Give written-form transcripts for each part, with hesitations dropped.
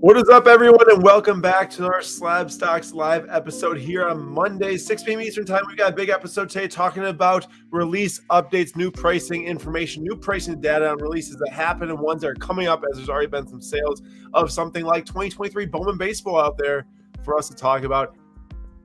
What is up, everyone, and welcome back to our Slab Stocks live episode here on Monday, 6 p.m. Eastern Time. We got a big episode today talking about release updates, new pricing information, new pricing data on releases that happen and ones that are coming up, as there's already been some sales of something like 2023 Bowman baseball out there for us to talk about.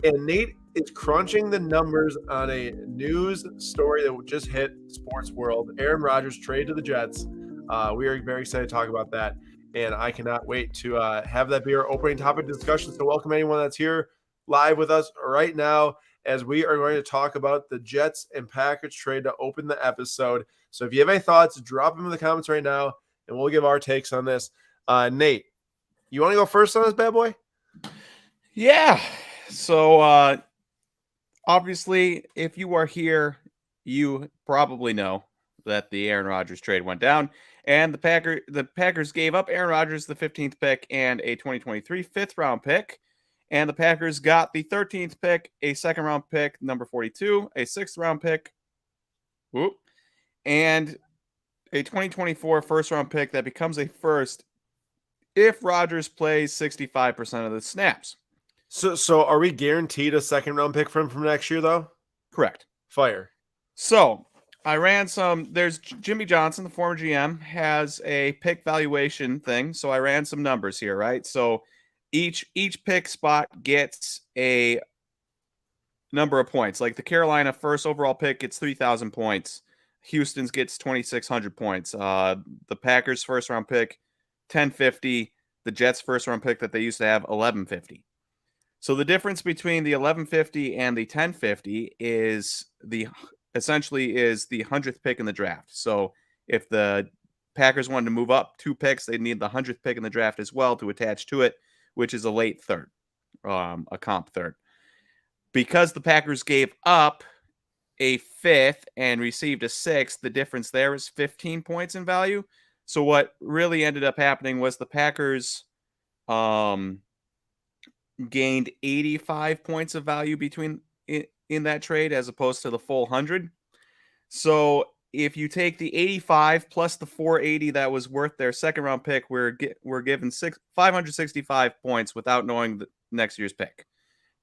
And Nate is crunching the numbers on a news story that just hit Sports World. Aaron Rodgers traded to the Jets. We are very excited to talk about that. And I cannot wait to have that be our opening topic discussion. So welcome anyone that's here live with us right now as we are going to talk about the Jets and Packers trade to open the episode. So if you have any thoughts, drop them in the comments right now, and we'll give our takes on this. Nate, you want to go first on this bad boy? Yeah. So obviously, if you are here, you probably know that the Aaron Rodgers trade went down. And the Packers gave up Aaron Rodgers, the 15th pick, and a 2023 fifth-round pick. And the Packers got the 13th pick, a second-round pick, number 42, a sixth-round pick, and a 2024 first-round pick that becomes a first if Rodgers plays 65% of the snaps. So are we guaranteed a second-round pick from next year, though? Correct. Fire. So I ran there's Jimmy Johnson, the former GM, has a pick valuation thing. So I ran some numbers here, right? So each pick spot gets a number of points. Like the Carolina first overall pick gets 3,000 points. Houston's gets 2,600 points. The Packers first round pick, 1,050. The Jets first round pick that they used to have, 1,150. So the difference between the 1,150 and the 1,050 is essentially the 100th pick in the draft. So if the Packers wanted to move up 2 picks, they'd need the 100th pick in the draft as well to attach to it, which is a late third, a comp third. Because the Packers gave up a 5th and received a 6th, the difference there is 15 points in value. So what really ended up happening was the Packers gained 85 points of value in that trade as opposed to the full 100. So if you take the 85 plus the 480 that was worth their second round pick, we're given 565 points without knowing the next year's pick.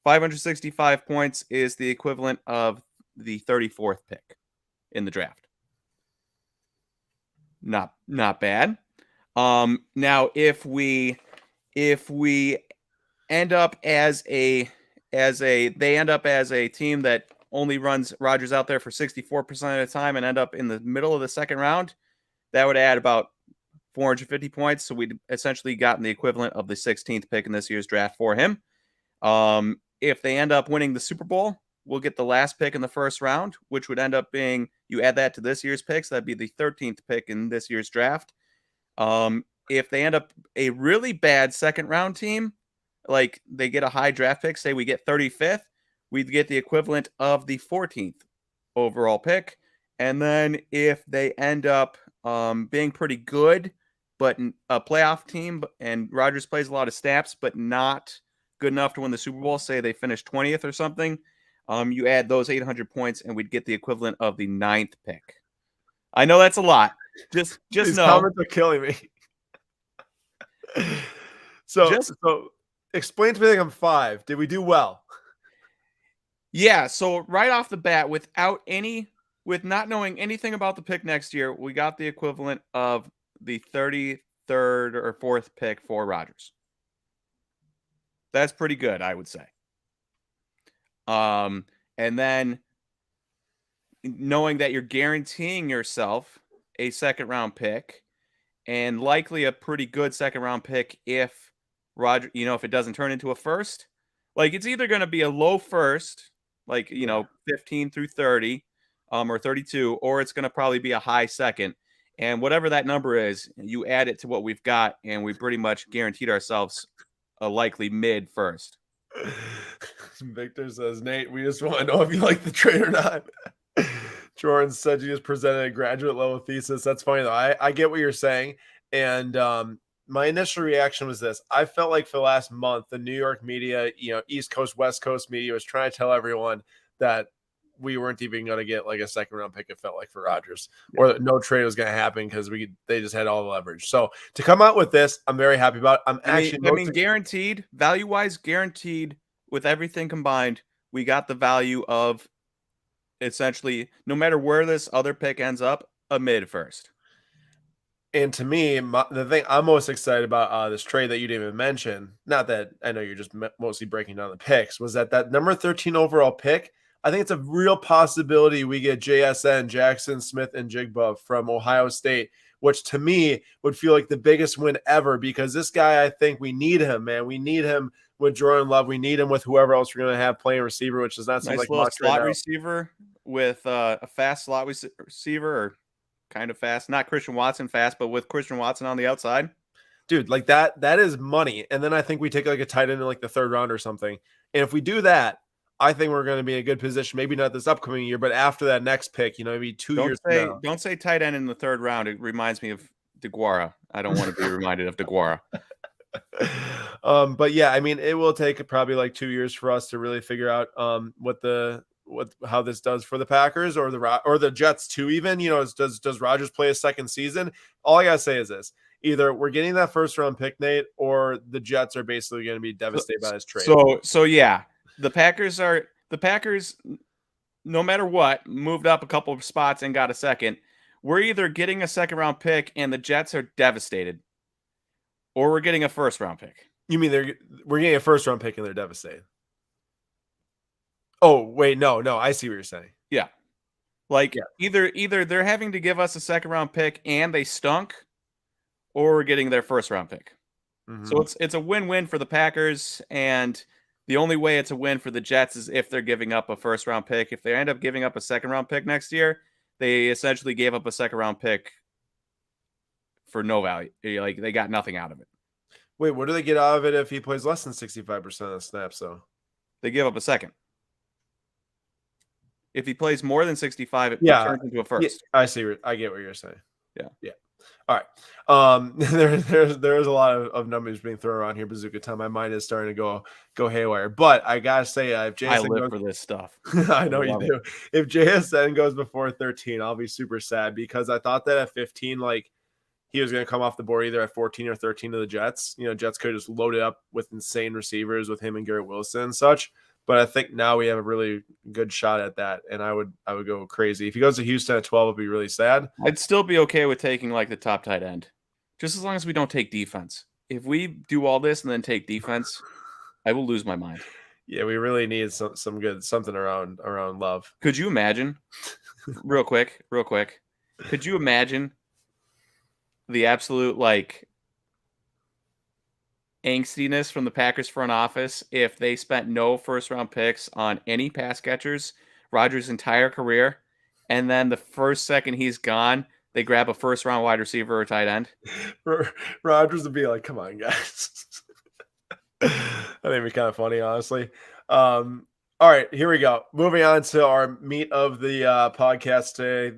565 points is the equivalent of the 34th pick in the draft. Not bad. Now if we end up as a team that only runs Rodgers out there for 64% of the time and end up in the middle of the second round, that would add about 450 points. So we'd essentially gotten the equivalent of the 16th pick in this year's draft for him. If they end up winning the Super Bowl, we'll get the last pick in the first round, which would end up being, you add that to this year's picks, that'd be the 13th pick in this year's draft. If they end up a really bad second round team, like they get a high draft pick, say we get 35th, we'd get the equivalent of the 14th overall pick. And then if they end up being pretty good, but a playoff team, and Rodgers plays a lot of snaps, but not good enough to win the Super Bowl, say they finish 20th or something, you add those 800 points and we'd get the equivalent of the 9th pick. I know that's a lot. Just These know. Comments are killing me. So explain to me like I'm 5. Did we do well? Yeah, so right off the bat, with not knowing anything about the pick next year, we got the equivalent of the 33rd or 4th pick for Rodgers. That's pretty good, I would say. And then knowing that you're guaranteeing yourself a second round pick and likely a pretty good second round pick if Rodgers, if it doesn't turn into a first, like it's either going to be a low first, like, 15 through 30, or 32, or it's going to probably be a high second. And whatever that number is, you add it to what we've got, and we pretty much guaranteed ourselves a likely mid first. Victor says, Nate, we just want to know if you like the trade or not. Jordan said you just presented a graduate level thesis. That's funny, though. I get what you're saying. And my initial reaction was this. I felt like for the last month, the New York media, East Coast, West Coast media was trying to tell everyone that we weren't even going to get like a second round pick. It felt like for Rodgers, or no trade was going to happen because they just had all the leverage. So to come out with this, I'm very happy about it. I mean, guaranteed value wise, guaranteed with everything combined, we got the value of essentially no matter where this other pick ends up, a mid first. And to me, the thing I'm most excited about this trade that you didn't even mention, not that I know you're just mostly breaking down the picks, was that number 13 overall pick. I think it's a real possibility we get JSN, Jackson Smith and Jigba from Ohio State, which to me would feel like the biggest win ever because this guy, I think we need him, man. We need him with Jordan Love. We need him with whoever else we're going to have playing receiver, which does not seem like much slot right now. receiver with a fast slot receiver or kind of fast, not Christian Watson fast, but with Christian Watson on the outside. Dude, like that is money. And then I think we take like a tight end in like the third round or something. And if we do that, I think we're going to be in a good position. Maybe not this upcoming year, but after that next pick, maybe 2 years from now. Don't say tight end in the third round. It reminds me of DeGuara. I don't want to be reminded of DeGuara. But yeah, I mean, it will take probably like 2 years for us to really figure out how this does for the Packers or the Jets too. Even does Rodgers play a second season? All I gotta say is this: either we're getting that first round pick, Nate, or the Jets are basically going to be devastated by this trade. So yeah, the Packers, no matter what, moved up a couple of spots and got a second. We're either getting a second round pick and the Jets are devastated, or we're getting a first round pick. You mean we're getting a first round pick and they're devastated? Oh, wait, no, I see what you're saying. Yeah. Either they're having to give us a second round pick and they stunk, or we're getting their first round pick. Mm-hmm. So it's a win-win for the Packers, and the only way it's a win for the Jets is if they're giving up a first round pick. If they end up giving up a second round pick next year, they essentially gave up a second round pick for no value. Like they got nothing out of it. Wait, what do they get out of it if he plays less than 65% of the snaps, though? They give up a second. If he plays more than 65, it turns into a first. Yeah, I see. I get what you're saying. Yeah. All right. There's a lot of numbers being thrown around here, Bazooka Tom. My mind is starting to go haywire. But I gotta say, if JSN I live for this stuff. I know you do. If JSN goes before 13, I'll be super sad because I thought that at 15, like he was going to come off the board either at 14 or 13 to the Jets. Jets could just load it up with insane receivers with him and Garrett Wilson and such. But I think now we have a really good shot at that, and I would go crazy. If he goes to Houston at 12, it'd be really sad. I'd still be okay with taking like the top tight end, just as long as we don't take defense. If we do all this and then take defense, I will lose my mind. Yeah, we really need some good something around Love. Could you imagine, real quick? Could you imagine the absolute angstiness from the Packers front office if they spent no first round picks on any pass catchers Rodgers' entire career, and then the first second he's gone, they grab a first round wide receiver or tight end? Rodgers would be like, "Come on, guys." I think it'd be kind of funny, honestly. All right, here we go. Moving on to our meat of the podcast today,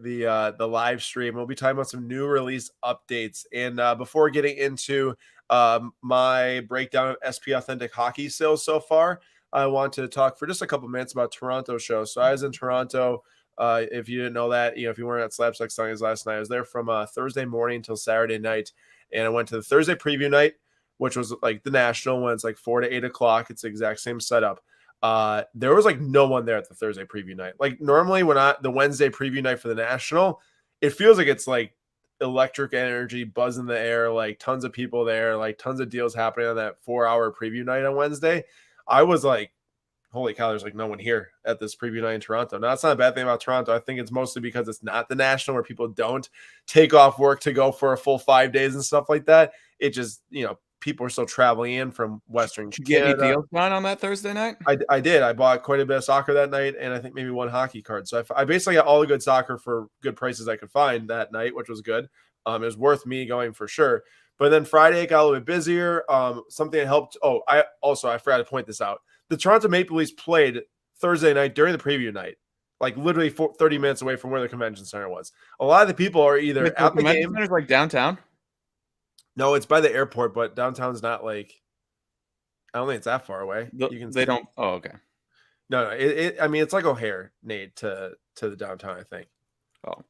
the live stream. We'll be talking about some new release updates. And before getting into my breakdown of SP Authentic Hockey sales so far, I want to talk for just a couple minutes about Toronto show. So I was in Toronto. If you didn't know that, if you weren't at Slapstick Sundays last night, I was there from Thursday morning until Saturday night. And I went to the Thursday preview night, which was like the national when it's like 4 to 8 o'clock. It's the exact same setup. There was like no one there at the Thursday preview night. Like normally when the Wednesday preview night for the national, it feels like it's like electric energy, buzz in the air, like tons of people there, like tons of deals happening on that 4-hour preview night on Wednesday. I was like, holy cow, there's like no one here at this preview night in Toronto. Now, that's not a bad thing about Toronto. I think it's mostly because it's not the national where people don't take off work to go for a full 5 days and stuff like that. It just, people are still traveling in from Western Did you get any deals done on that Thursday night? I did. I bought quite a bit of soccer that night, and I think maybe one hockey card. So I basically got all the good soccer for good prices I could find that night, which was good. It was worth me going for sure. But then Friday it got a little bit busier. Something that helped. Oh, I forgot to point this out. The Toronto Maple Leafs played Thursday night during the preview night, like literally 30 minutes away from where the convention center was. A lot of the people are either at the game. Center's like downtown. No, it's by the airport, but downtown's not like. I don't think it's that far away. They don't. Oh, okay. No, I mean, it's like O'Hare, Nate, to the downtown, I think. Oh, okay.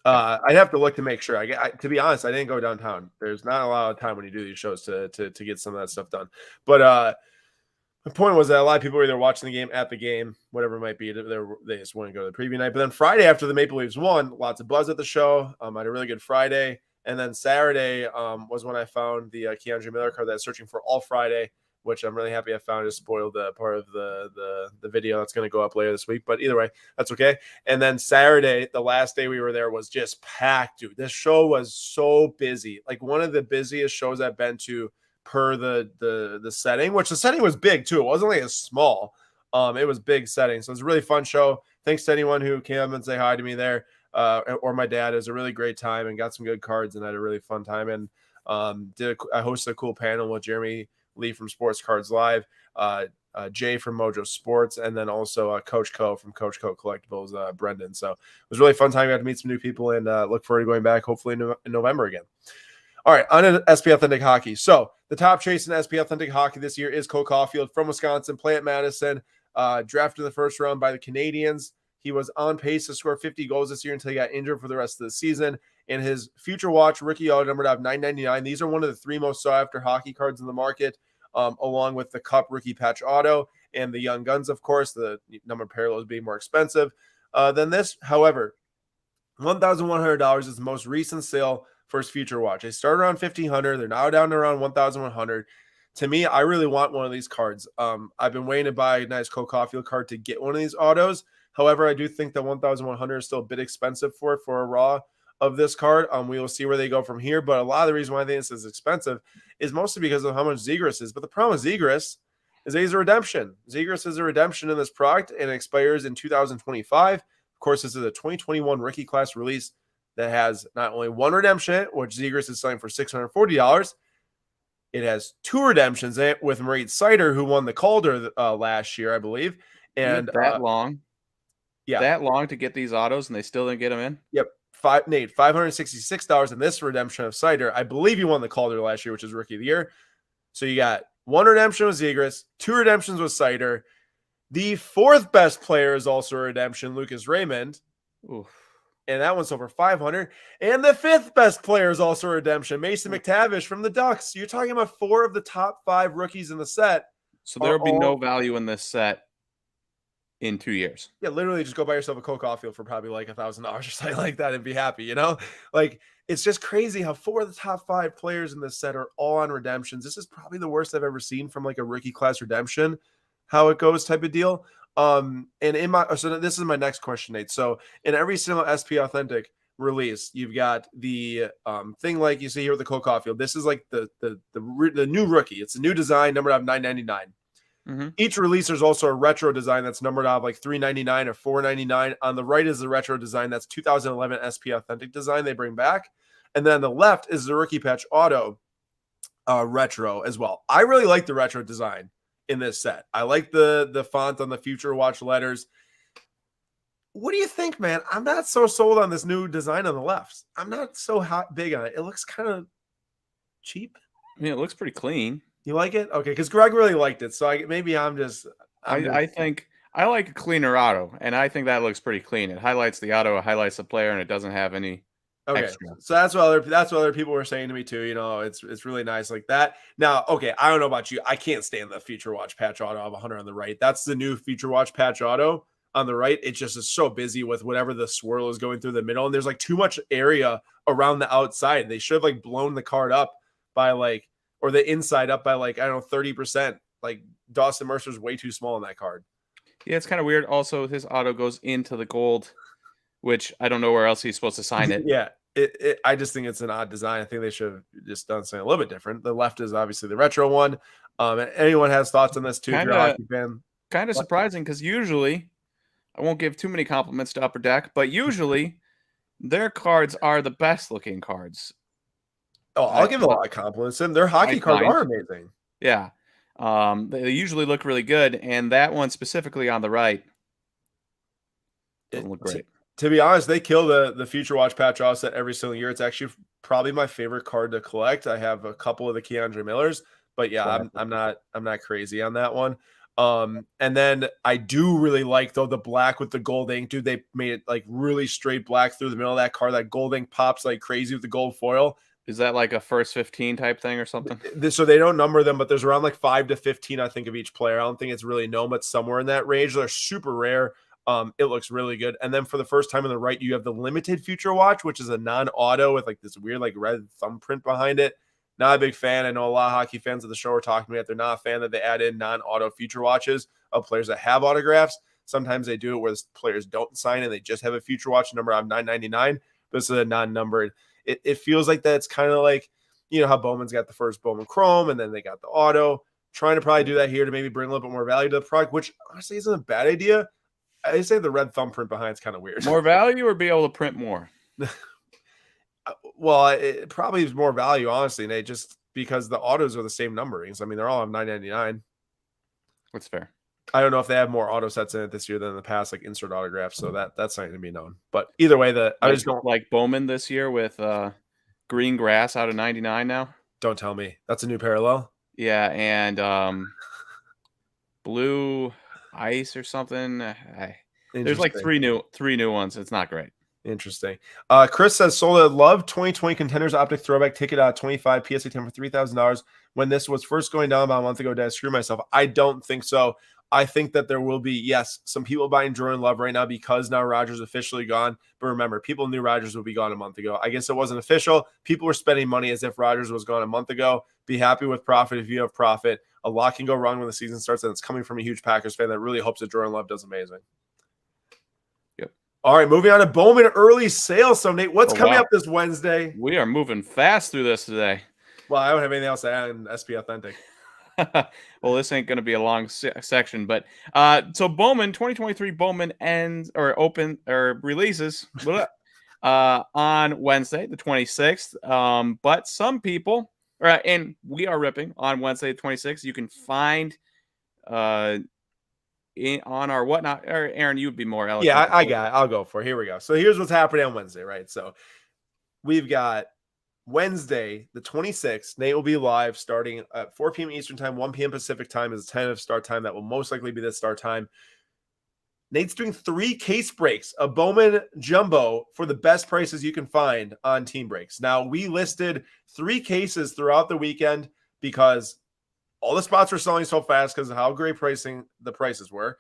I'd have to look to make sure. To be honest, I didn't go downtown. There's not a lot of time when you do these shows to get some of that stuff done. But the point was that a lot of people were either watching the game, at the game, whatever it might be. They just wouldn't go to the preview night. But then Friday, after the Maple Leafs won, lots of buzz at the show. I had a really good Friday. And then Saturday was when I found the Keandre Miller card that I was searching for all Friday, which I'm really happy I found. Just spoiled the part of the video that's going to go up later this week. But either way, that's okay. And then Saturday, the last day we were there, was just packed, dude. This show was so busy. Like one of the busiest shows I've been to per the setting, which the setting was big too. It wasn't like a small. It was big setting. So it was a really fun show. Thanks to anyone who came up and say hi to me there. Or my dad. It was a really great time and got some good cards and had a really fun time. And I hosted a cool panel with Jeremy Lee from Sports Cards Live, Jay from Mojo Sports, and then also Coach Co from Coach Co Collectibles, Brendan. So it was a really fun time. I got to meet some new people and look forward to going back hopefully in November again. All right, on to SP Authentic Hockey. So the top chase in SP Authentic Hockey this year is Cole Caulfield from Wisconsin, play at Madison, drafted in the first round by the Canadiens. He was on pace to score 50 goals this year until he got injured for the rest of the season. And his Future Watch rookie auto numbered out of 999. These are one of the three most sought after hockey cards in the market, along with the Cup rookie patch auto and the Young Guns, of course, the numbered parallels being more expensive than this. However, $1,100 is the most recent sale for his Future Watch. They started around $1,500. They're now down to around $1,100. To me, I really want one of these cards. I've been waiting to buy a nice Cole Caulfield card to get one of these autos. However, I do think that $1,100 is still a bit expensive for a raw of this card. We will see where they go from here. But a lot of the reason why I think this is expensive is mostly because of how much Zegras is. But the problem with Zegras is that he's a redemption. Zegras is a redemption in this product and it expires in 2025. Of course, this is a 2021 rookie class release that has not only one redemption, which Zegras is selling for $640. It has two redemptions in it with Maurice Sider, who won the Calder last year, I believe. And that long? Yeah. That long to get these autos and they still didn't get them in? Yep. Nate, $566 in this redemption of Sider. I believe you won the Calder last year, which is Rookie of the Year. So you got one redemption with Zegras, two redemptions with Sider. The fourth best player is also a redemption, Lucas Raymond. Oof. And that one's over $500. And the fifth best player is also a redemption, Mason McTavish from the Ducks. You're talking about four of the top five rookies in the set. So there will be no value in this set in 2 years. Yeah, literally just go buy yourself a Cole Caulfield for probably like $1,000 or something like that and be happy, you know? Like, it's just crazy how four of the top five players in this set are all on redemptions. This is probably the worst I've ever seen from like a rookie class redemption, how it goes type of deal. So this is my next question, Nate. So in every single SP Authentic release, you've got the thing like you see here with the Cole Caulfield. This is like the new rookie. It's a new design, numbered out of $999. Mm-hmm. Each release, there's also a retro design that's numbered out of like $399 or $499. On the right is the retro design. That's 2011 SP Authentic design they bring back. And then on the left is the rookie patch auto retro as well. I really like the retro design in this set. I like the font on the Future Watch letters. What do you think, man? I'm not so sold on this new design on the left. I'm not so big on it. It looks kind of cheap. I mean, it looks pretty clean. You like it? Okay, because Greg really liked it. So maybe I think I like a cleaner auto, and I think that looks pretty clean. It highlights the auto, it highlights the player, and it doesn't have any extra. So that's what other people were saying to me too. You know, it's really nice like that. Now, okay, I don't know about you. I can't stand the Future Watch patch auto of 100 on the right. That's the new Future Watch patch auto on the right. It just is so busy with whatever the swirl is going through the middle, and there's like too much area around the outside. They should have like blown the card up by like, or the inside up by like, I don't know, 30%. Like Dawson Mercer's way too small in that card. Yeah, it's kind of weird. Also, his auto goes into the gold, which I don't know where else he's supposed to sign it. Yeah. I just think it's an odd design. I think they should have just done something a little bit different. The left is obviously the retro one. Anyone has thoughts on this too? If you're a hockey fan. Kind of surprising because usually, I won't give too many compliments to Upper Deck, but usually their cards are the best looking cards. Oh, I'll give a lot of compliments. And their hockey cards are amazing. Yeah. They usually look really good. And that one specifically on the right doesn't look great. To be honest, they kill the Future Watch patch offset every single year. It's actually probably my favorite card to collect. I have a couple of the Keandre Millers, but yeah, I'm not crazy on that one. And then I do really like though the black with the gold ink, dude. They made it like really straight black through the middle of that card. That gold ink pops like crazy with the gold foil. Is that like a first 15 type thing or something? So they don't number them, but there's around like 5 to 15, I think, of each player. I don't think it's really known, but somewhere in that range. They're super rare. It looks really good. And then for the first time on the right, you have the limited Future Watch, which is a non-auto with like this weird like red thumbprint behind it. Not a big fan. I know a lot of hockey fans of the show are talking to me that they're not a fan that they add in non-auto Future Watches of players that have autographs. Sometimes they do it where the players don't sign and they just have a Future Watch number on 999. But this is a non-numbered. It feels like that's kind of like, you know, how Bowman's got the first Bowman Chrome and then they got the auto. Trying to probably do that here to maybe bring a little bit more value to the product, which honestly isn't a bad idea. I say the red thumbprint behind is kind of weird. More value or be able to print more? Well, it probably is more value, honestly, Nate, just because the autos are the same numberings. I mean, they're all on 999. That's fair. I don't know if they have more auto sets in it this year than in the past, like insert autographs. So that's not going to be known. But either way, I just don't like Bowman this year with green grass out of 99 now. Don't tell me that's a new parallel. Yeah, and blue ice or something. There's like three new ones. It's not great. Interesting. Chris says, Sola, love 2020 Contenders Optic Throwback ticket out 25 PSA 10 for $3,000. When this was first going down about a month ago, did I screw myself? I don't think so. I think that there will be, yes, some people buying Jordan Love right now because now Rodgers officially gone. But remember, people knew Rodgers would be gone a month ago. I guess it wasn't official. People were spending money as if Rodgers was gone a month ago. Be happy with profit if you have profit. A lot can go wrong when the season starts, and it's coming from a huge Packers fan that really hopes that Jordan Love does amazing. All right, moving on to Bowman early sales. So, Nate, what's coming up this Wednesday? We are moving fast through this today. Well, I don't have anything else to add in SP Authentic. Well, this ain't going to be a long section, but so Bowman 2023 Bowman releases on Wednesday the 26th. But some people, and we are ripping on Wednesday the 26th. You can find on our whatnot, or Aaron, you would be more eloquent. Yeah, I got it. I'll go for it. Here we go. So here's what's happening on Wednesday, right? So we've got Wednesday, the 26th. Nate will be live starting at 4 p.m. Eastern time, 1 p.m. Pacific time is a tentative start time. That will most likely be the start time. Nate's doing 3 case breaks, a Bowman Jumbo for the best prices you can find on Team Breaks. Now, we listed 3 cases throughout the weekend because all the spots were selling so fast because of how great the prices were.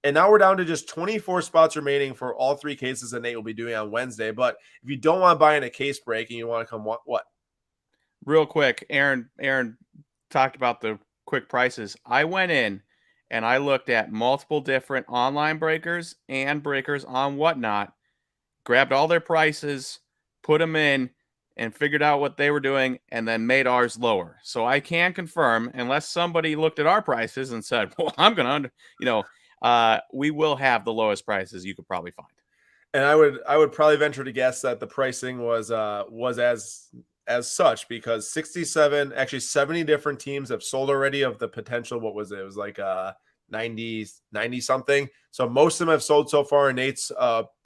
And now we're down to just 24 spots remaining for all 3 cases that Nate will be doing on Wednesday. But if you don't want to buy in a case break and you want to come, what? Real quick, Aaron talked about the quick prices. I went in and I looked at multiple different online breakers and breakers on Whatnot, grabbed all their prices, put them in, and figured out what they were doing, and then made ours lower. So I can confirm, unless somebody looked at our prices and said, well, I'm going to, we will have the lowest prices you could probably find. And I would probably venture to guess that the pricing was as such because 70 different teams have sold already of the potential. What was it? It was like 90 something. So most of them have sold so far in Nate's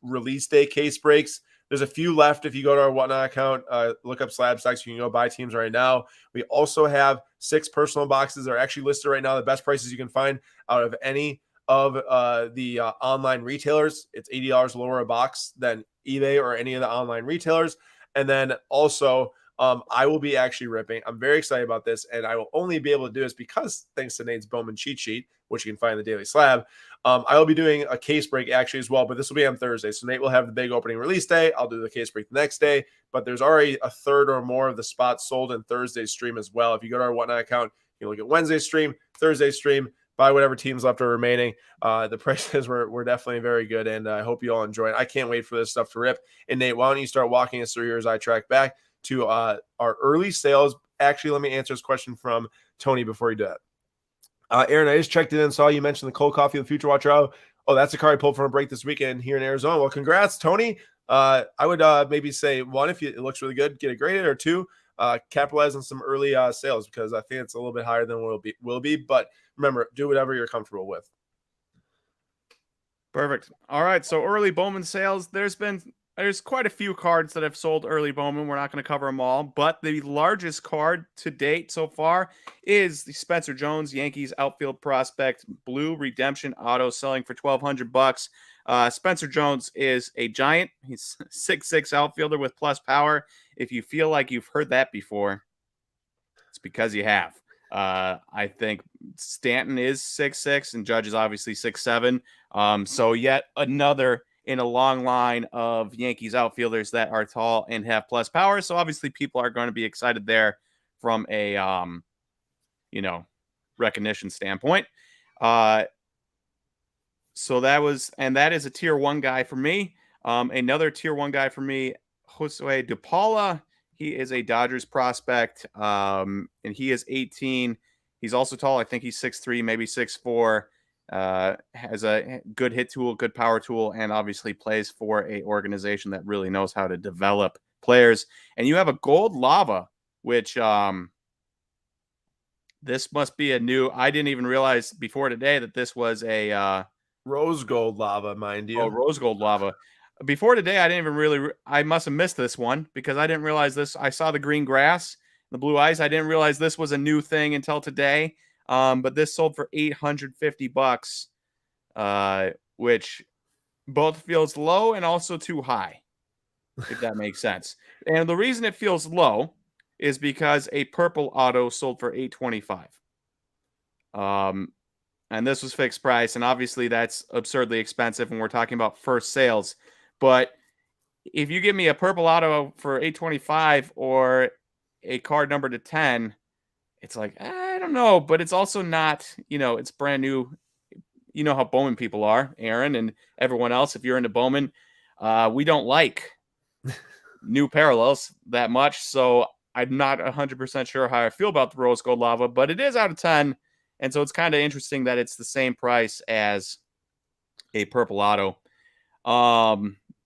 release day case breaks. There's a few left. If you go to our Whatnot account, look up Slab Stocks. You can go buy teams right now. We also have 6 personal boxes that are actually listed right now. The best prices you can find out of any of the online retailers. It's $80 lower a box than eBay or any of the online retailers. And then also, I will be actually ripping. I'm very excited about this, and I will only be able to do this because thanks to Nate's Bowman cheat sheet, which you can find in the Daily Slab. I will be doing a case break actually as well, but this will be on Thursday. So Nate will have the big opening release day. I'll do the case break the next day, but there's already a third or more of the spots sold in Thursday's stream as well. If you go to our Whatnot account, you can look at Wednesday's stream, Thursday's stream, buy whatever teams left are remaining. The prices were definitely very good, and I hope you all enjoy it. I can't wait for this stuff to rip. And Nate, why don't you start walking us through here as I track back to our early sales? Actually, let me answer this question from Tony before you do that. Aaron, I just checked it in and saw you mentioned the cold coffee of the Future Watcher. Oh, that's a car I pulled from a break this weekend here in Arizona. Well, congrats, Tony. I would maybe say 1, if it looks really good, get it graded, or 2, capitalize on some early sales because I think it's a little bit higher than what it will be. But remember, do whatever you're comfortable with. Perfect. All right, so early Bowman sales. There's been there's quite a few cards that have sold early Bowman. We're not going to cover them all, but the largest card to date so far is the Spencer Jones Yankees outfield prospect blue redemption auto, selling for $1,200. Spencer Jones is a giant. He's 6'6" outfielder with plus power. If you feel like you've heard that before, it's because you have. I think Stanton is 6'6", and Judge is obviously 6'7". So yet another in a long line of Yankees outfielders that are tall and have plus power. So obviously people are going to be excited there from a recognition standpoint. So that is a tier 1 guy for me. Another tier 1 guy for me, Josue DePaula. He is a Dodgers prospect, and he is 18. He's also tall. I think he's 6'3", maybe 6'4". Has a good hit tool, good power tool, and obviously plays for a organization that really knows how to develop players. And you have a gold lava, which this must be a new. I didn't even realize before today that this was a rose gold lava, mind you. Oh, rose gold lava. Before today, I didn't even really. I must have missed this one because I didn't realize this. I saw the green grass, the blue eyes. I didn't realize this was a new thing until today. But this sold for $850, which both feels low and also too high, if that makes sense. And the reason it feels low is because a purple auto sold for $825. And this was fixed price, and obviously that's absurdly expensive when we're talking about first sales. But if you give me a purple auto for $825 or a card number to 10, it's like, I don't know, but it's also not, it's brand new. You know how Bowman people are, Aaron, and everyone else. If you're into Bowman, we don't like new parallels that much. So I'm not 100% sure how I feel about the rose gold lava, but it is out of 10. And so it's kind of interesting that it's the same price as a purple auto.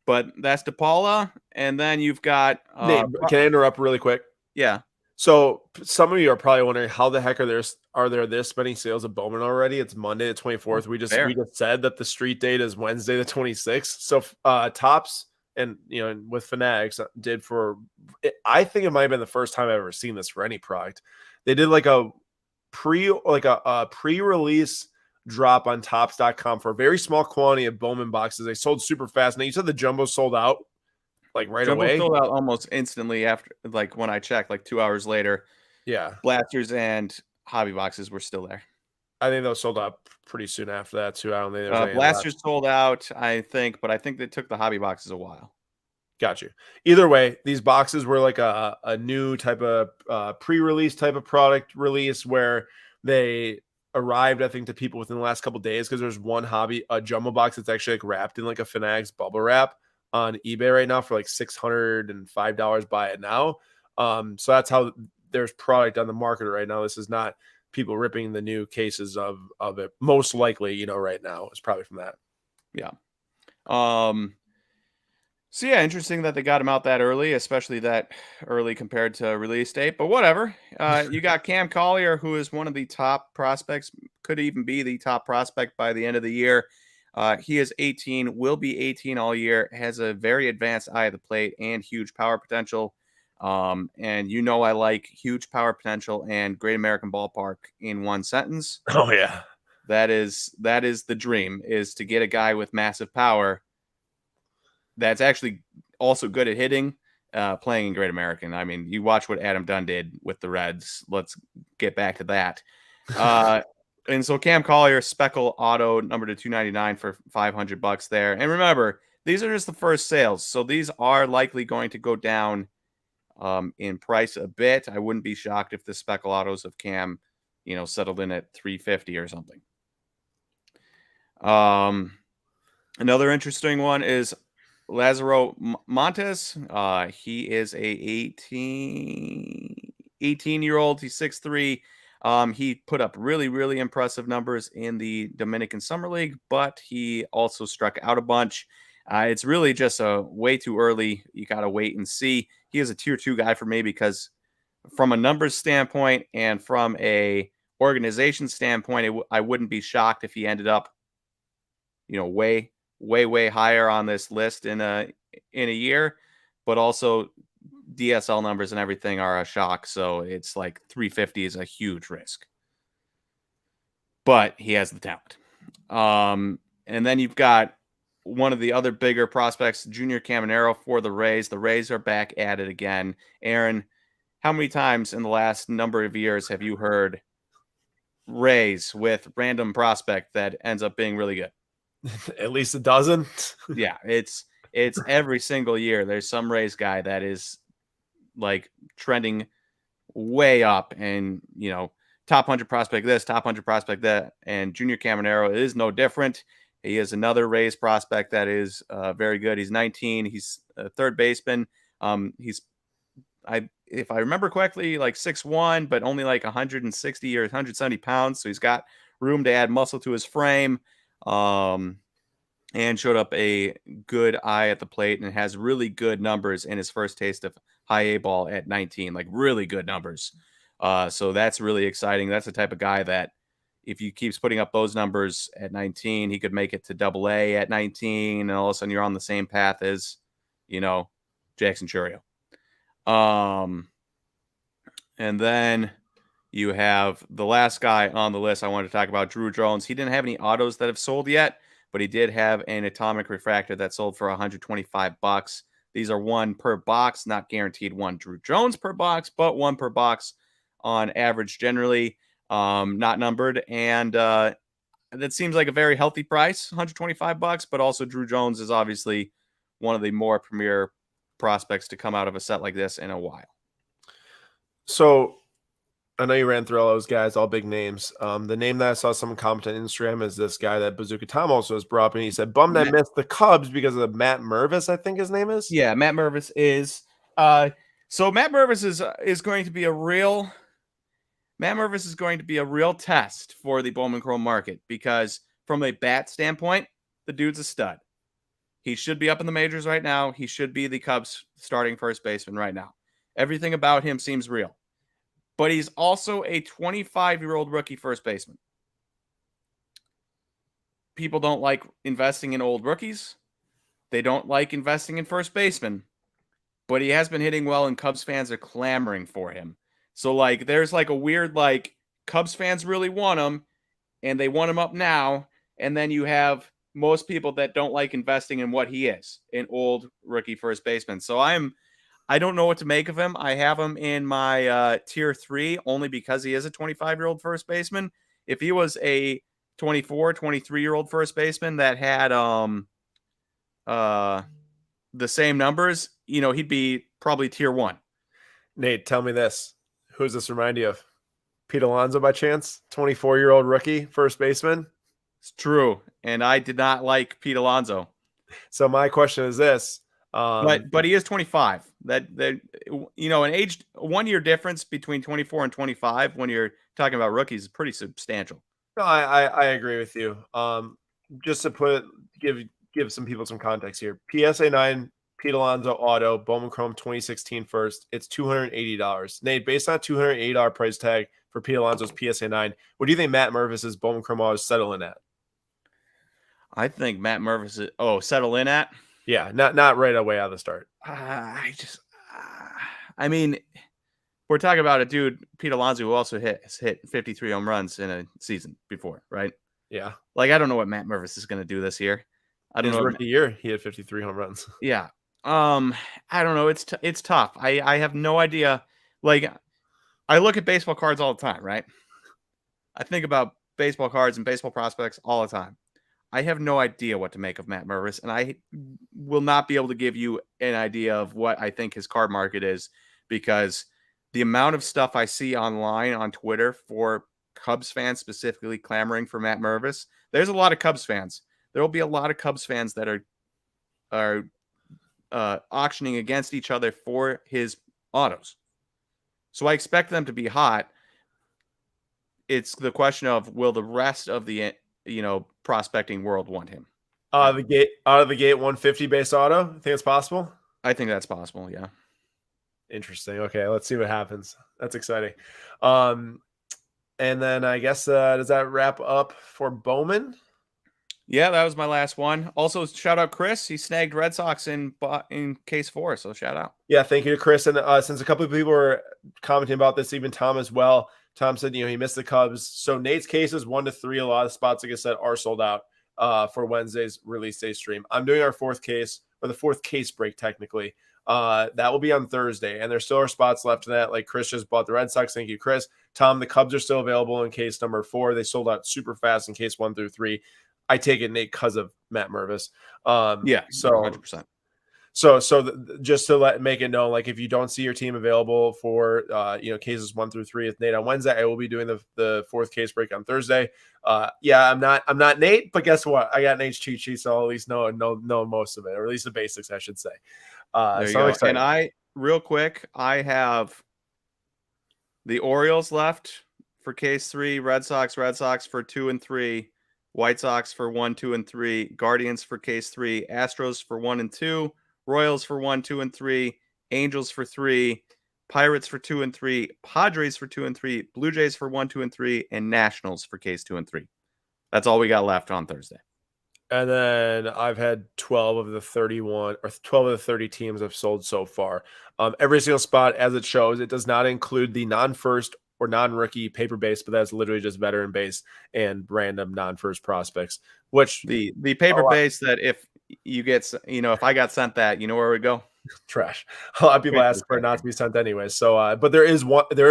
But that's DePaula. And then you've got... Nate, can I interrupt really quick? Yeah. So some of you are probably wondering how the heck are there this many sales of Bowman already? It's Monday the 24th. We just said that the street date is Wednesday the 26th. So Topps and with Fanatics did for... I think it might have been the first time I've ever seen this for any product. They did like a pre-release drop on Topps.com for a very small quantity of Bowman boxes. They sold super fast. Now you said the jumbo sold out like right away. Jumbo sold out almost instantly after, like when I checked, like 2 hours later. Yeah, blasters and hobby boxes were still there. I think those sold out pretty soon after that too. I don't think there's blasters sold out, I think, but I think they took the hobby boxes a while. Got you. Either way, these boxes were like a new type of pre-release type of product release where they arrived, I think, to people within the last couple of days because there's one a jumbo box that's actually like wrapped in like a Fanatics bubble wrap on eBay right now for like $605. Buy it now. So that's how there's product on the market right now. This is not people ripping the new cases of it. Most likely, right now it's probably from that. Yeah. So yeah, interesting that they got him out that early, especially that early compared to release date. But whatever. You got Cam Collier, who is one of the top prospects, could even be the top prospect by the end of the year. He is 18, will be 18 all year, has a very advanced eye of the plate and huge power potential. And I like huge power potential and Great American Ballpark in one sentence. Oh yeah. That is the dream, is to get a guy with massive power that's actually also good at hitting, playing in Great American. I mean, you watch what Adam Dunn did with the Reds. Let's get back to that. And so Cam Collier, speckle auto, number to 299 for $500 there. And remember, these are just the first sales, so these are likely going to go down in price a bit. I wouldn't be shocked if the speckle autos of Cam, settled in at $350 or something. Another interesting one is Lazaro Montes. He is a 18-year-old. He's 6'3". He put up really, really impressive numbers in the Dominican Summer League, but he also struck out a bunch. It's really just way too early. You got to wait and see. He is a tier 2 guy for me because from a numbers standpoint and from a organization standpoint, I wouldn't be shocked if he ended up, way higher on this list in a in a year, but also DSL numbers and everything are a shock. So it's like 350 is a huge risk. But he has the talent. And then you've got one of the other bigger prospects, Junior Caminero for the Rays. The Rays are back at it again. Aaron, how many times in the last number of years have you heard Rays with random prospect that ends up being really good? At least a dozen. Yeah, it's every single year. There's some Rays guy that is like trending way up, and top 100 prospect this, top 100 prospect that, and Junior Caminero is no different. He is another Rays prospect that is very good. He's 19. He's a third baseman. If I remember correctly, like 6'1", but only like 160 or 170 pounds. So he's got room to add muscle to his frame. And showed up a good eye at the plate and has really good numbers in his first taste of high A ball at 19, like really good numbers. So that's really exciting. That's the type of guy that if he keeps putting up those numbers at 19, he could make it to double A at 19. And all of a sudden you're on the same path as, Jackson Churio. And then you have the last guy on the list I wanted to talk about, Drew Jones. He didn't have any autos that have sold yet, but he did have an atomic refractor that sold for $125. These are one per box, not guaranteed one Drew Jones per box, but one per box on average generally, not numbered. And that seems like a very healthy price, $125, but also Drew Jones is obviously one of the more premier prospects to come out of a set like this in a while. So I know you ran through all those guys, all big names. The name that I saw someone comment on Instagram is this guy that Bazooka Tom also has brought up, and he said, bummed I missed the Cubs because of Matt Mervis, I think his name is. Yeah, Matt Mervis is. So Matt Mervis is going to be a real. Matt Mervis is going to be a real test for the Bowman Chrome market because from a bat standpoint, the dude's a stud. He should be up in the majors right now. He should be the Cubs starting first baseman right now. Everything about him seems real. But he's also a 25-year-old rookie first baseman. People don't like investing in old rookies. They don't like investing in first baseman. But he has been hitting well, and Cubs fans are clamoring for him. So, there's a weird, Cubs fans really want him, and they want him up now. And then you have most people that don't like investing in what he is, an old rookie first baseman. So I don't know what to make of him. I have him in my tier 3 only because he is a 25-year-old first baseman. If he was a 24, 23-year-old first baseman that had the same numbers, he'd be probably tier 1. Nate, tell me this. Who does this remind you of? Pete Alonso by chance? 24-year-old rookie first baseman? It's true. And I did not like Pete Alonso. So my question is this. But he is 25. That an age 1 year difference between 24 and 25 when you're talking about rookies is pretty substantial. No, I agree with you. Just to give some people some context here. PSA 9 Pete Alonso auto Bowman Chrome 2016 first. It's $280. Nate, based on $280 price tag for Pete Alonso's PSA 9, what do you think Matt Mervis's Bowman Chrome auto is settling at? I think Matt Mervis is settle in at. Yeah, not right away out of the start. I mean, we're talking about a dude, Pete Alonso, who also has hit 53 home runs in a season before, right? Yeah. I don't know what Matt Mervis is going to do this year. I don't know. His rookie year, he had 53 home runs. Yeah. I don't know. It's tough. I have no idea. I look at baseball cards all the time, right? I think about baseball cards and baseball prospects all the time. I have no idea what to make of Matt Mervis, and I will not be able to give you an idea of what I think his card market is because the amount of stuff I see online on Twitter for Cubs fans specifically clamoring for Matt Mervis, there's a lot of Cubs fans. There will be a lot of Cubs fans that are auctioning against each other for his autos. So I expect them to be hot. It's the question of will the rest of the prospecting world want him? Out of the gate 150 base auto? Think it's possible? I think that's possible, yeah. Interesting. Okay, let's see what happens. That's exciting. And then I guess does that wrap up for Bowman? Yeah, that was my last one. Also, shout out Chris. He snagged Red Sox in case 4, so shout out. Yeah, thank you to Chris. And since a couple of people were commenting about this, even Tom as well, Tom said, he missed the Cubs. So Nate's case is 1-3. A lot of spots, like I said, are sold out for Wednesday's release day stream. I'm doing our fourth case, or the fourth case break, technically. That will be on Thursday. And there still are spots left in that. Like Chris just bought the Red Sox. Thank you, Chris. Tom, the Cubs are still available in case number 4. They sold out super fast in case 1-3. I take it, Nate, because of Matt Mervis. Yeah, so 100%. So just to make it known, like if you don't see your team available for cases 1-3 with Nate on Wednesday, I will be doing the fourth case break on Thursday. I'm not Nate, but guess what? I got Nate's cheat sheet, so I'll at least know most of it, or at least the basics, I should say. There you go. And real quick, I have the Orioles left for case 3, Red Sox for 2 and 3, White Sox for 1, 2, and 3, Guardians for case 3, Astros for 1 and 2. Royals for 1, 2, and 3, Angels for 3, Pirates for 2 and 3, Padres for 2 and 3, Blue Jays for 1, 2, and 3, and Nationals for case 2 and 3. That's all we got left on Thursday. And then I've had 12 of the 31 or 12 of the 30 teams I've sold so far. Every single spot, as it shows, it does not include the non-first or non-rookie paper base, but that's literally just veteran base and random non-first prospects. Which the paper base that if you get, if I got sent that, where we go? Trash. A lot of people ask for it not to be sent anyway. So, but there is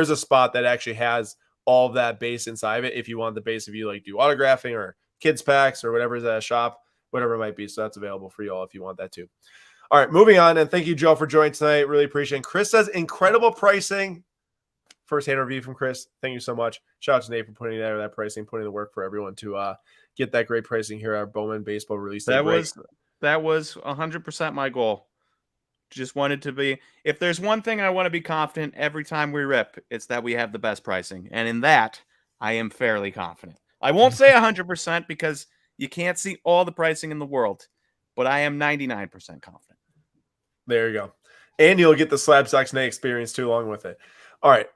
a spot that actually has all of that base inside of it. If you want the base, if you like do autographing or kids packs or whatever's at a shop, whatever it might be. So that's available for you all if you want that too. All right, moving on. And thank you, Joe, for joining tonight. Really appreciate it. Chris says incredible pricing. First-hand review from Chris. Thank you so much. Shout out to Nate for putting that pricing, putting the work for everyone to get that great pricing here at our Bowman baseball release. That was 100% my goal. Just wanted to be, if there's one thing I want to be confident every time we rip, it's that we have the best pricing. And in that, I am fairly confident. I won't say 100% because you can't see all the pricing in the world, but I am 99% confident. There you go. And you'll get the Slab Stocks Nate experience too along with it. All right.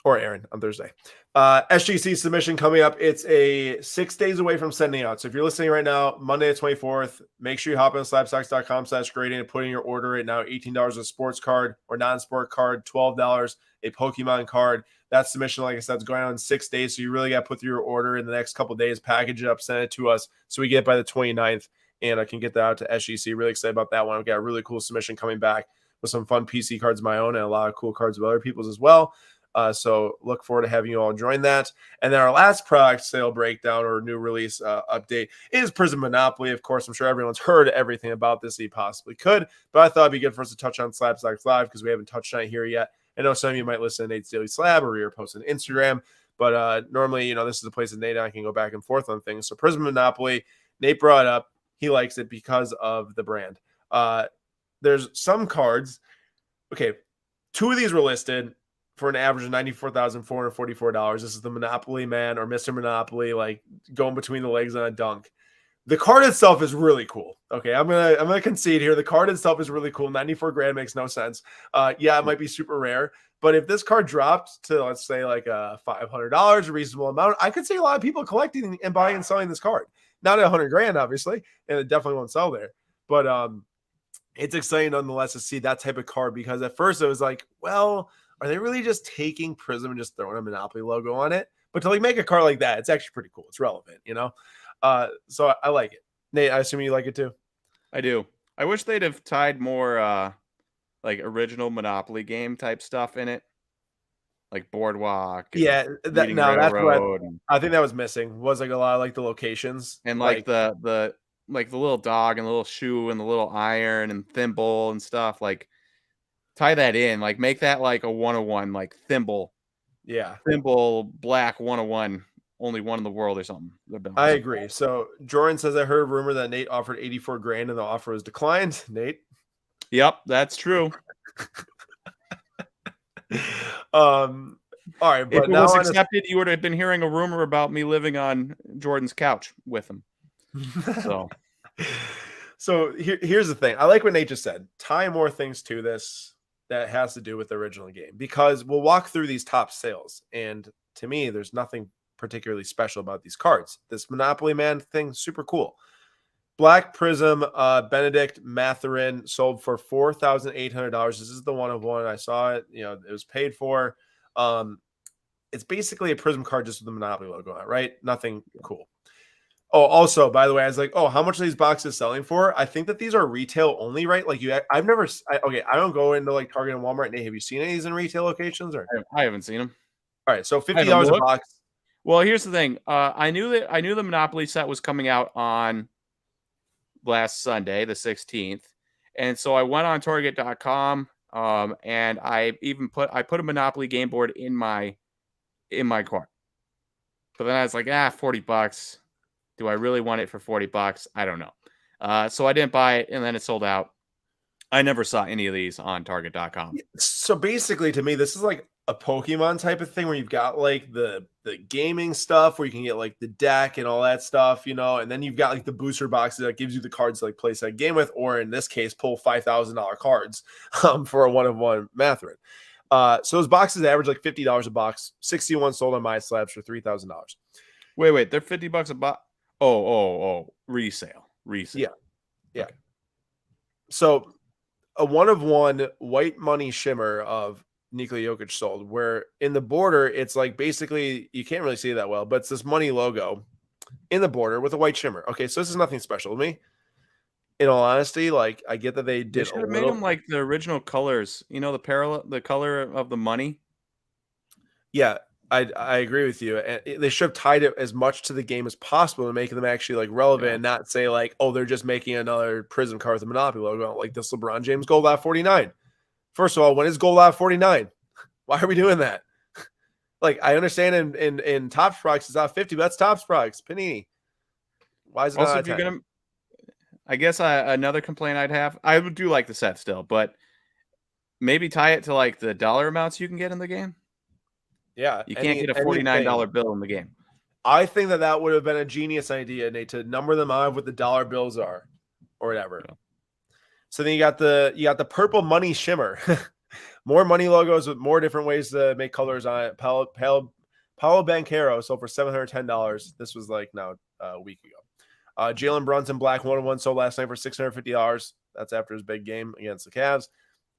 Or Aaron on Thursday. SGC submission coming up. It's 6 days away from sending out. So if you're listening right now, Monday the 24th, make sure you hop on slabstocks.com/grading and put in your order right now. $18 a sports card or non-sport card, $12 a Pokemon card. That submission, like I said, is going on in 6 days. So you really got to put through your order in the next couple of days, package it up, send it to us so we get it by the 29th. And I can get that out to SGC. Really excited about that one. I've got a really cool submission coming back with some fun PC cards of my own and a lot of cool cards of other people's as well. So look forward to having you all join that. And then our last product sale breakdown or new release update is Prizm Monopoly. Of course, I'm sure everyone's heard everything about this he possibly could, but I thought it'd be good for us to touch on Slab Stocks Live because we haven't touched on it here yet. I know some of you might listen to Nate's Daily Slab or you're posting on Instagram, but normally, this is a place that Nate and I can go back and forth on things. So Prizm Monopoly, Nate brought it up. He likes it because of the brand. There's some cards. Okay, 2 of these were listed for an average of $94,444. This is the Monopoly Man or Mr. Monopoly, like going between the legs on a dunk. The card itself is really cool. Okay, I'm gonna concede here. The card itself is really cool. 94 grand makes no sense. Yeah, it might be super rare, but if this card dropped to, let's say, like a $500, a reasonable amount, I could see a lot of people collecting and buying and selling this card. Not at 100 grand, obviously, and it definitely won't sell there. But it's exciting nonetheless to see that type of card because at first it was like, well, are they really just taking Prizm and just throwing a Monopoly logo on it? But to make a card like that, it's actually pretty cool. It's relevant, So I like it. Nate, I assume you like it too? I do. I wish they'd have tied more original Monopoly game type stuff in it. Like Boardwalk. Yeah, that's what I think that was missing. Was like a lot of the locations. And the little dog and the little shoe and the little iron and thimble and stuff. Tie that in, make that a 101, thimble. Yeah. Thimble black 101, only one in the world or something. I agree. So Jordan says, I heard a rumor that Nate offered 84 grand and the offer was declined. Nate? Yep, that's true. All right. But if it was accepted, you would have been hearing a rumor about me living on Jordan's couch with him. So here's the thing. I like what Nate just said. Tie more things to this that has to do with the original game because we'll walk through these top sales. And to me, there's nothing particularly special about these cards. This Monopoly Man thing, super cool. Black Prizm Benedict Matherin sold for $4,800. This is the one of one. I saw it. It was paid for. It's basically a Prizm card just with the Monopoly logo on it, right? Nothing cool. Oh, also, by the way, I was like, oh, how much are these boxes selling for? I think that these are retail only, right? Like I've never, I don't go into like Target and Walmart. Nate, have you seen any of these in retail locations? Or I haven't seen them. all right, so I haven't $50 a looked. box. Well, here's the thing. I knew the Monopoly set was coming out on last Sunday, the 16th. And so I went on Target.com, and I put a Monopoly game board in my cart. But then I was like, $40. Do I really want it for $40? I don't know. So I didn't buy it, and then it sold out. I never saw any of these on Target.com. So basically, to me, this is like a Pokemon type of thing where you've got like the gaming stuff where you can get like the deck and all that stuff, and then you've got like the booster boxes that gives you the cards to like place that game with, or in this case, pull $5,000 cards for a one-of-one Matherin. So those boxes average like $50 a box. 61 sold on my slabs for $3,000. Wait, they're $50 a box. Oh, resale. Yeah. Okay. So a one-of-one white money shimmer of Nikola Jokic sold, where in the border, it's like basically, you can't really see it that well, but it's this money logo in the border with a white shimmer. Okay, so this is nothing special to me. In all honesty, like I get that they did should have made them like the original colors, the color of the money. Yeah, I agree with you. And they should have tied it as much to the game as possible to make them actually like relevant and not say like, oh, they're just making another Prizm card with the Monopoly logo, like this LeBron James Gold Out 49. First of all, when is Gold Out 49? Why are we doing that? Like, I understand in Topps products it's not 50, but that's Topps products. Panini. Why is it also, not if you're gonna, I guess another complaint I'd have, I would do like the set still, but maybe tie it to like the dollar amounts you can get in the game. Yeah, you can't get a $49 bill in the game. I think that would have been a genius idea, Nate, to number them out of what the dollar bills are, or whatever. Yeah. So then you got the purple money shimmer, more money logos with more different ways to make colors on it. Paulo Banchero sold for $710. This was like now a week ago. Jalen Brunson Black 101 sold last night for $650. That's after his big game against the Cavs.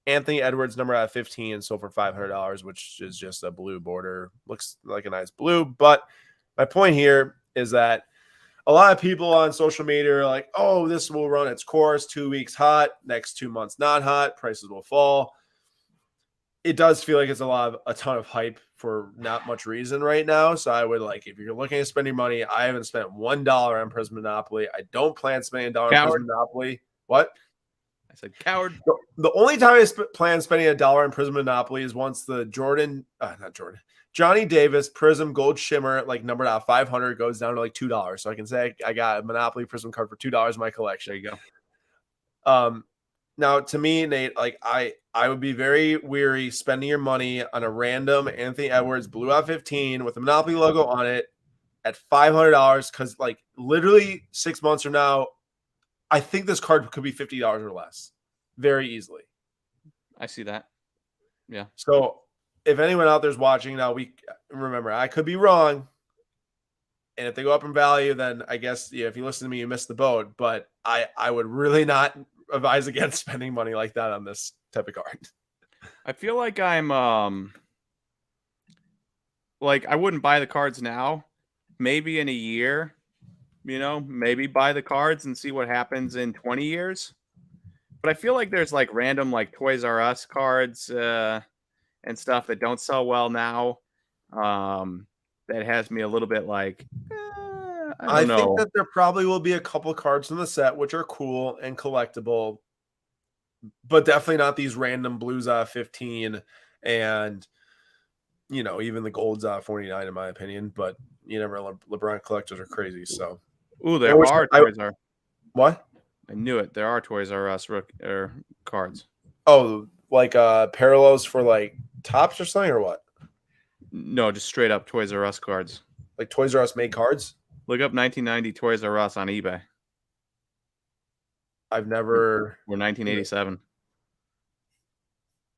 Anthony Edwards number out of 15 sold for $500, which is just a blue border. Looks like a nice blue. But my point here is that a lot of people on social media are like, oh, this will run its course, 2 weeks hot, next 2 months not hot, prices will fall. It does feel like it's a ton of hype for not much reason right now. So I would like, if you're looking at spending money, I haven't spent $1 on Prizm Monopoly. I don't plan spending $1 on Prizm Monopoly. What? I said coward. The only time I plan spending $1 on Prizm Monopoly is once the Johnny Davis Prizm Gold Shimmer, like numbered out 500, goes down to like $2. So I can say I got a Monopoly Prizm card for $2 in my collection. There you go. Now to me, Nate, like I would be very weary spending your money on a random Anthony Edwards Blue Out 15 with a Monopoly logo on it at $500 because like literally 6 months from now, I think this card could be $50 or less very easily. I see that. Yeah. So if anyone out there's watching now, remember, I could be wrong. And if they go up in value, then I guess, if you listen to me, you missed the boat. But I would really not advise against spending money like that on this type of card. I feel like I'm like I wouldn't buy the cards now. Maybe in a year, maybe buy the cards and see what happens in 20 years. But I feel like there's like random like Toys R Us cards and stuff that don't sell well now. That has me a little bit like, I don't know. Think that there probably will be a couple cards in the set which are cool and collectible, but definitely not these random blues out of 15 and even the golds out of 49 in my opinion. But you never know, LeBron collectors are crazy. So there are Toys R. What? I knew it. There are Toys R Us cards. Oh, like parallels for like Tops or something or what? No, just straight up Toys R Us cards. Like Toys R Us made cards? Look up 1990 Toys R Us on eBay. I've never. Or 1987.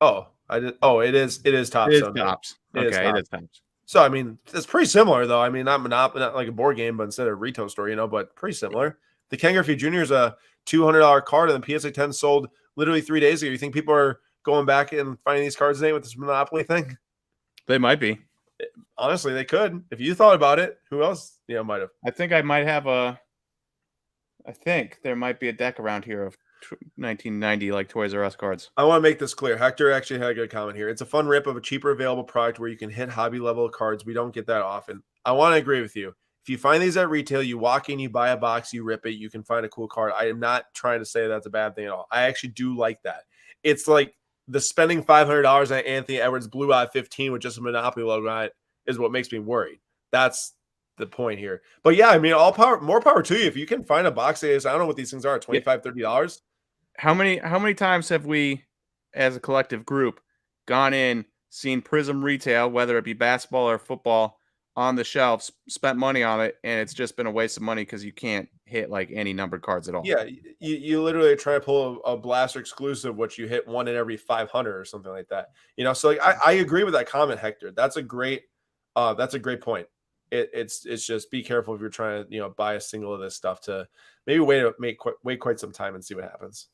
Oh, I did. Oh, it is Tops. It is Tops. Okay, it is Tops. So I mean, it's pretty similar though. I mean, not Monopoly, not like a board game, but instead of retail store, but pretty similar. The Ken Griffey Jr. is a $200 card, and the PSA 10 sold literally 3 days ago. You think people are going back and finding these cards today with this Monopoly thing? They might be. Honestly, they could. If you thought about it, who else might have? I think there might be a deck around here of 1990 like Toys R Us cards. I want to make this clear. Hector actually had a good comment here. It's a fun rip of a cheaper available product where you can hit hobby level cards. We don't get that often. I want to agree with you. If you find these at retail, you walk in, you buy a box, you rip it, you can find a cool card. I am not trying to say that's a bad thing at all. I actually do like that. It's like the spending $500 on Anthony Edwards Blue Eye 15 with just a Monopoly logo on it is what makes me worried. That's the point here. But yeah, I mean, more power to you. If you can find a box that is, I don't know what these things are, $25, $30. How many times have we, as a collective group, gone in, seen Prizm retail, whether it be basketball or football, on the shelves, spent money on it, and it's just been a waste of money because you can't hit like any numbered cards at all. Yeah, you literally try to pull a blaster exclusive, which you hit one in every 500 or something like that. So like I agree with that comment, Hector. That's a great point. It's just be careful if you're trying to buy a single of this stuff to maybe wait quite some time and see what happens.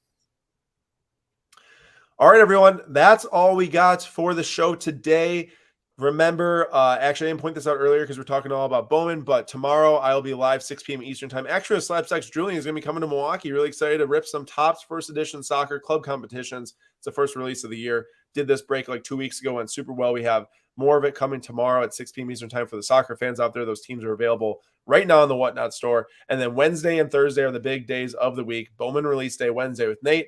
All right, everyone, that's all we got for the show today. Remember, actually, I didn't point this out earlier because we're talking all about Bowman, but tomorrow I'll be live 6 p.m. Eastern time. Actually, Slabstacks Drilling is going to be coming to Milwaukee. Really excited to rip some Topps first edition soccer club competitions. It's the first release of the year. Did this break like 2 weeks ago, went super well. We have more of it coming tomorrow at 6 p.m. Eastern time for the soccer fans out there. Those teams are available right now in the Whatnot store. And then Wednesday and Thursday are the big days of the week. Bowman release day Wednesday with Nate.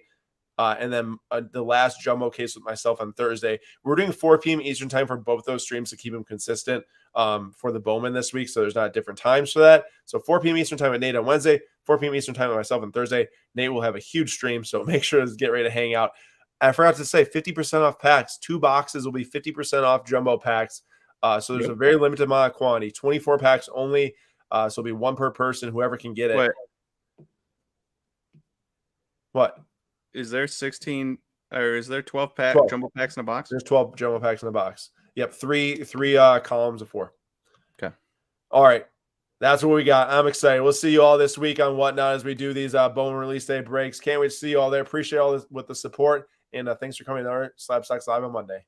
And then the last jumbo case with myself on Thursday. We're doing 4 p.m. Eastern time for both those streams to keep them consistent for the Bowman this week. So there's not different times for that. So 4 p.m. Eastern time with Nate on Wednesday, 4 p.m. Eastern time with myself on Thursday. Nate will have a huge stream, so make sure to get ready to hang out. I forgot to say 50% off packs. 2 boxes will be 50% off jumbo packs. So there's a very limited amount of quantity, 24 packs only. So it'll be one per person, whoever can get it. What? Is there 16 or is there 12 jumbo packs in a box? There's 12 jumbo packs in the box. Yep, three columns of 4. Okay. All right. That's what we got. I'm excited. We'll see you all this week on Whatnot as we do these Bowman release day breaks. Can't wait to see you all there. Appreciate all this with the support. And thanks for coming to our Slabstacks Live on Monday.